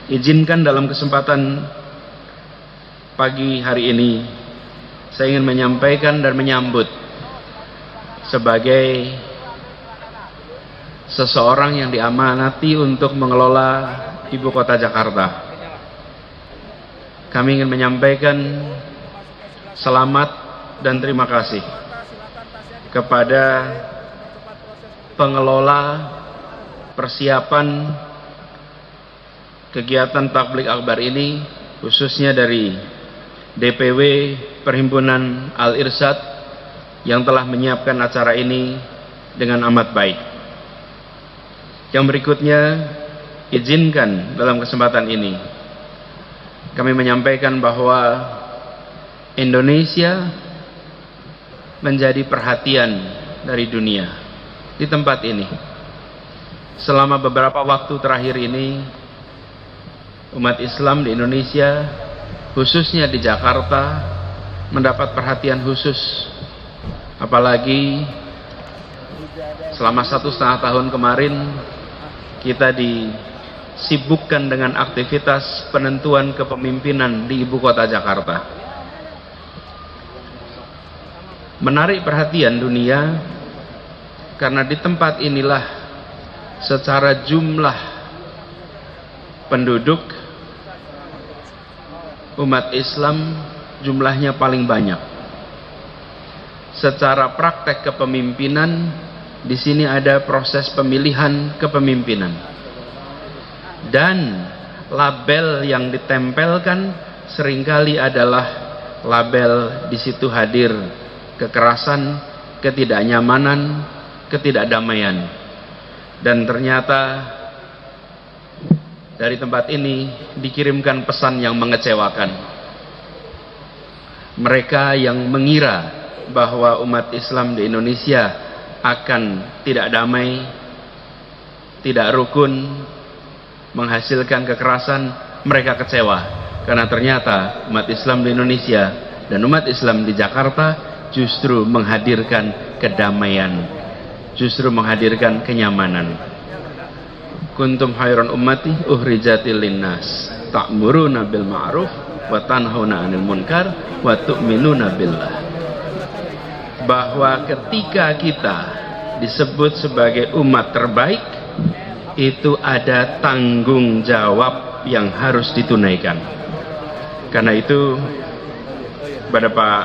Izinkan dalam kesempatan pagi hari ini saya ingin menyampaikan dan menyambut sebagai seseorang yang diamanati untuk mengelola ibu kota Jakarta. Kami ingin menyampaikan selamat dan terima kasih kepada pengelola persiapan kegiatan tabligh akbar ini, khususnya dari DPW Perhimpunan Al-Irsyad yang telah menyiapkan acara ini dengan amat baik. Yang berikutnya, izinkan dalam kesempatan ini kami menyampaikan bahwa Indonesia menjadi perhatian dari dunia di tempat ini. Selama beberapa waktu terakhir ini, umat Islam di Indonesia, khususnya di Jakarta, mendapat perhatian khusus. Apalagi selama 1,5 tahun kemarin kita disibukkan dengan aktivitas penentuan kepemimpinan di ibu kota Jakarta. Menarik perhatian dunia karena di tempat inilah secara jumlah penduduk umat Islam jumlahnya paling banyak. Secara praktek kepemimpinan, di sini ada proses pemilihan kepemimpinan. Dan label yang ditempelkan seringkali adalah label di situ hadir kekerasan, ketidaknyamanan, ketidakdamaian. Dan ternyata dari tempat ini dikirimkan pesan yang mengecewakan. Mereka yang mengira bahwa umat Islam di Indonesia akan tidak damai, tidak rukun, menghasilkan kekerasan, mereka kecewa. Karena ternyata umat Islam di Indonesia dan umat Islam di Jakarta justru menghadirkan kedamaian, justru menghadirkan kenyamanan. Kuntum khairan ummati uhrijatil linnas ta'muruna bil ma'ruf wa tanhauna 'anil munkar wa tu'minuna billah. Bahwa ketika kita disebut sebagai umat terbaik, itu ada tanggung jawab yang harus ditunaikan. Karena itu pada Pak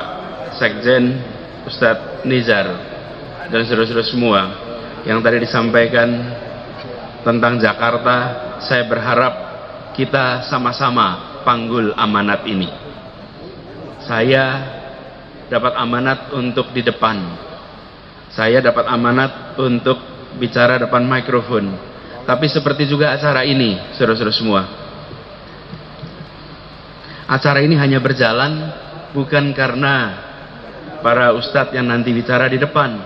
Sekjen Ustadz Nizar dan saudara-saudara semua yang tadi disampaikan tentang Jakarta, saya berharap kita sama-sama panggul amanat ini. Saya dapat amanat untuk di depan, saya dapat amanat untuk bicara depan mikrofon. Tapi seperti juga acara ini, saudara-saudara semua, acara ini hanya berjalan bukan karena para ustadz yang nanti bicara di depan.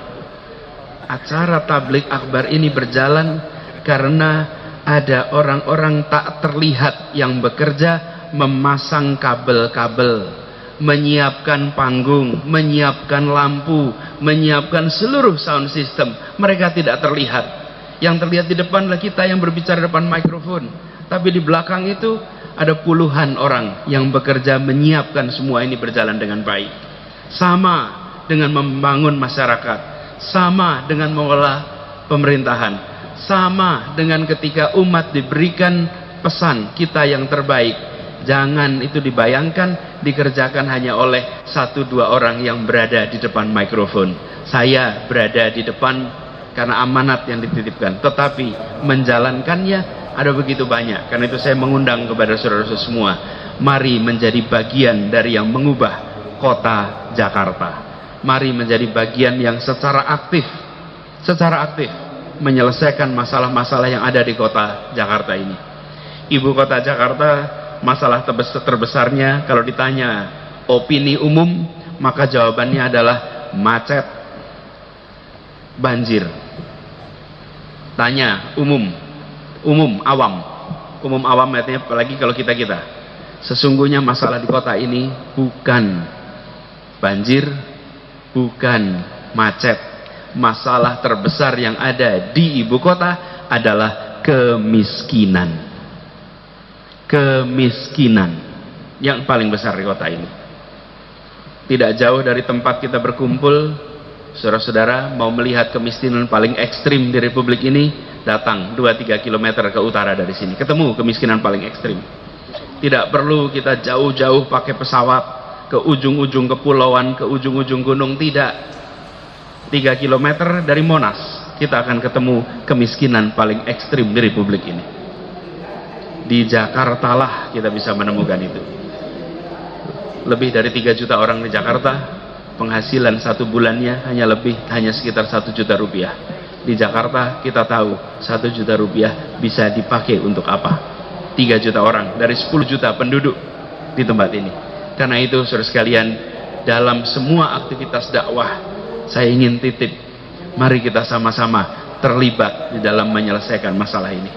Acara tabligh akbar ini berjalan karena ada orang-orang tak terlihat yang bekerja memasang kabel-kabel, menyiapkan panggung, menyiapkan lampu, menyiapkan seluruh sound system. Mereka tidak terlihat. Yang terlihat di depan adalah kita yang berbicara depan mikrofon. Tapi di belakang itu ada puluhan orang yang bekerja menyiapkan semua ini berjalan dengan baik. Sama dengan membangun masyarakat, sama dengan mengelola pemerintahan, sama dengan ketika umat diberikan pesan kita yang terbaik. Jangan itu dibayangkan dikerjakan hanya oleh 1-2 orang yang berada di depan mikrofon. Saya berada di depan karena amanat yang dititipkan, tetapi menjalankannya ada begitu banyak. Karena itu saya mengundang kepada saudara-saudara semua, mari menjadi bagian dari yang mengubah kota Jakarta. Mari menjadi bagian yang secara aktif menyelesaikan masalah-masalah yang ada di kota Jakarta ini. Ibu kota Jakarta, masalah terbesarnya kalau ditanya opini umum, maka jawabannya adalah macet, banjir. Tanya umum awam artinya apalagi kalau kita sesungguhnya masalah di kota ini bukan banjir, bukan macet. Masalah terbesar yang ada di ibu kota adalah kemiskinan. kemiskinan yang paling besar di kota ini. Tidak jauh dari tempat kita berkumpul, saudara-saudara mau melihat kemiskinan paling ekstrim di Republik ini, datang 2-3 km ke utara dari sini, ketemu kemiskinan paling ekstrim. Tidak perlu kita jauh-jauh pakai pesawat ke ujung-ujung kepulauan, ke ujung-ujung gunung, tidak. 3 km dari Monas kita akan ketemu kemiskinan paling ekstrim di Republik ini. Di Jakarta lah kita bisa menemukan itu. Lebih dari 3 juta orang di Jakarta, penghasilan 1 bulannya hanya sekitar 1 juta rupiah. Di Jakarta kita tahu 1 juta rupiah bisa dipakai untuk apa. 3 juta orang dari 10 juta penduduk di tempat ini. Karena itu saudara sekalian, dalam semua aktivitas dakwah saya ingin titip, mari kita sama-sama terlibat di dalam menyelesaikan masalah ini.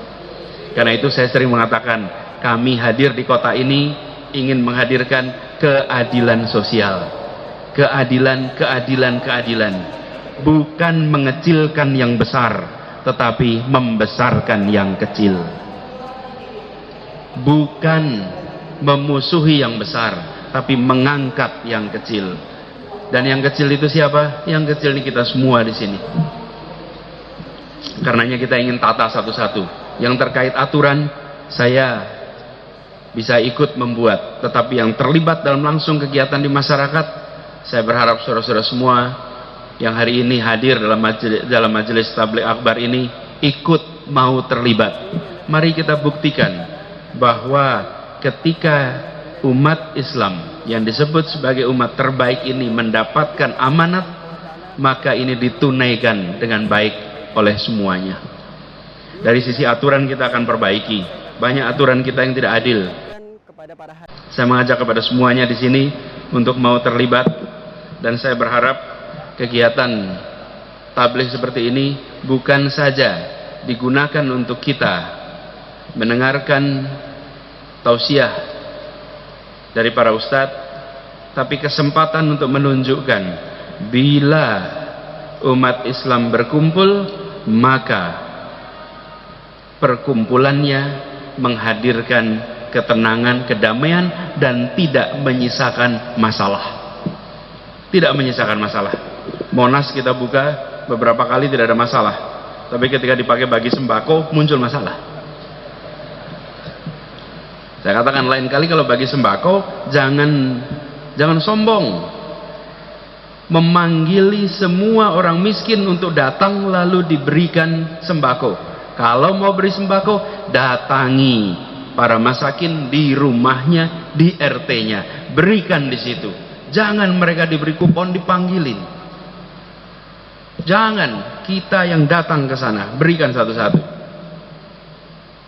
Karena itu saya sering mengatakan, kami hadir di kota ini ingin menghadirkan keadilan sosial. Keadilan. Bukan mengecilkan yang besar, tetapi membesarkan yang kecil. Bukan memusuhi yang besar, tapi mengangkat yang kecil. Dan yang kecil itu siapa? Yang kecil ini kita semua di sini. Karenanya kita ingin tata satu-satu. Yang terkait aturan, saya bisa ikut membuat. Tetapi yang terlibat dalam langsung kegiatan di masyarakat, saya berharap saudara-saudara semua yang hari ini hadir dalam majelis tabligh akbar ini ikut mau terlibat. Mari kita buktikan bahwa ketika umat Islam yang disebut sebagai umat terbaik ini mendapatkan amanat, maka ini ditunaikan dengan baik oleh semuanya. Dari sisi aturan kita akan perbaiki. Banyak aturan kita yang tidak adil. Saya mengajak kepada semuanya di sini untuk mau terlibat, dan saya berharap kegiatan tabligh seperti ini bukan saja digunakan untuk kita mendengarkan tausiah dari para ustadz, tapi kesempatan untuk menunjukkan bila umat Islam berkumpul, maka perkumpulannya menghadirkan ketenangan, kedamaian, dan tidak menyisakan masalah. Tidak menyisakan masalah. Monas kita buka beberapa kali tidak ada masalah, tapi ketika dipakai bagi sembako muncul masalah. Saya katakan lain kali kalau bagi sembako jangan sombong, memanggili semua orang miskin untuk datang lalu diberikan sembako. Kalau mau beri sembako, datangi para masakin di rumahnya, di RT-nya, berikan di situ. Jangan mereka diberi kupon dipanggilin. Jangan, kita yang datang ke sana, berikan satu-satu.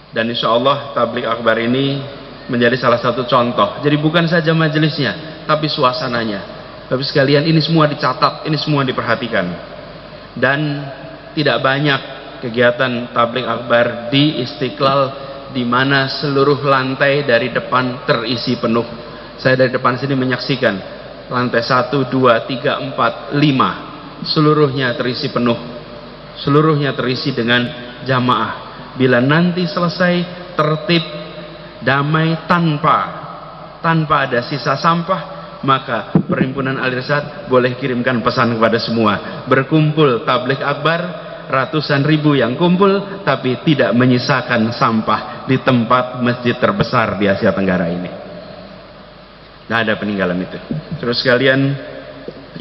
Dan insya Allah tabligh akbar ini menjadi salah satu contoh. Jadi bukan saja majelisnya, tapi suasananya. Tapi sekalian, ini semua dicatat, ini semua diperhatikan. Dan tidak banyak kegiatan tabligh akbar di Istiqlal di mana seluruh lantai dari depan terisi penuh. Saya dari depan sini menyaksikan lantai 1, 2, 3, 4, 5 seluruhnya terisi penuh. Seluruhnya terisi dengan jamaah. Bila nanti selesai tertib, damai, tanpa ada sisa sampah, maka Perhimpunan Al-Irsyad boleh kirimkan pesan kepada semua. Berkumpul tabligh akbar, ratusan ribu yang kumpul, tapi tidak menyisakan sampah di tempat masjid terbesar di Asia Tenggara ini. Tidak ada peninggalan itu. Terus sekalian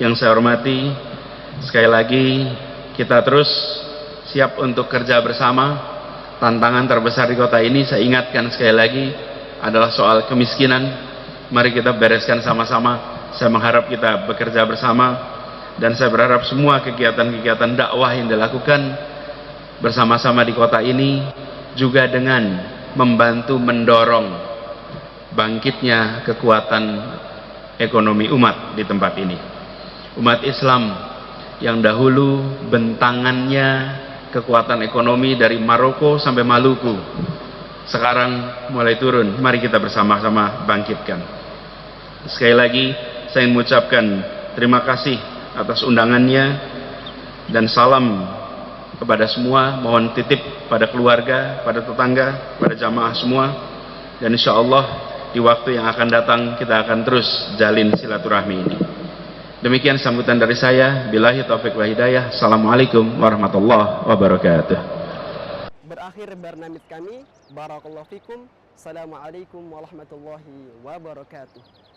yang saya hormati, sekali lagi kita terus siap untuk kerja bersama. Tantangan terbesar di kota ini, saya ingatkan sekali lagi, adalah soal kemiskinan. Mari kita bereskan sama-sama. Saya mengharap kita bekerja bersama. Dan saya berharap semua kegiatan-kegiatan dakwah yang dilakukan bersama-sama di kota ini juga dengan membantu mendorong bangkitnya kekuatan ekonomi umat di tempat ini. Umat Islam yang dahulu bentangannya kekuatan ekonomi dari Maroko sampai Maluku, sekarang mulai turun. Mari kita bersama-sama bangkitkan. Sekali lagi saya ingin mengucapkan terima kasih atas undangannya, dan salam kepada semua. Mohon titip pada keluarga, pada tetangga, pada jamaah semua, dan insya Allah di waktu yang akan datang kita akan terus jalin silaturahmi ini. Demikian sambutan dari saya. Billahi taufiq wal hidayah. Assalamualaikum warahmatullahi wabarakatuh. Berakhir barnamij kami. Barakallahu fikum. Assalamualaikum warahmatullahi wabarakatuh.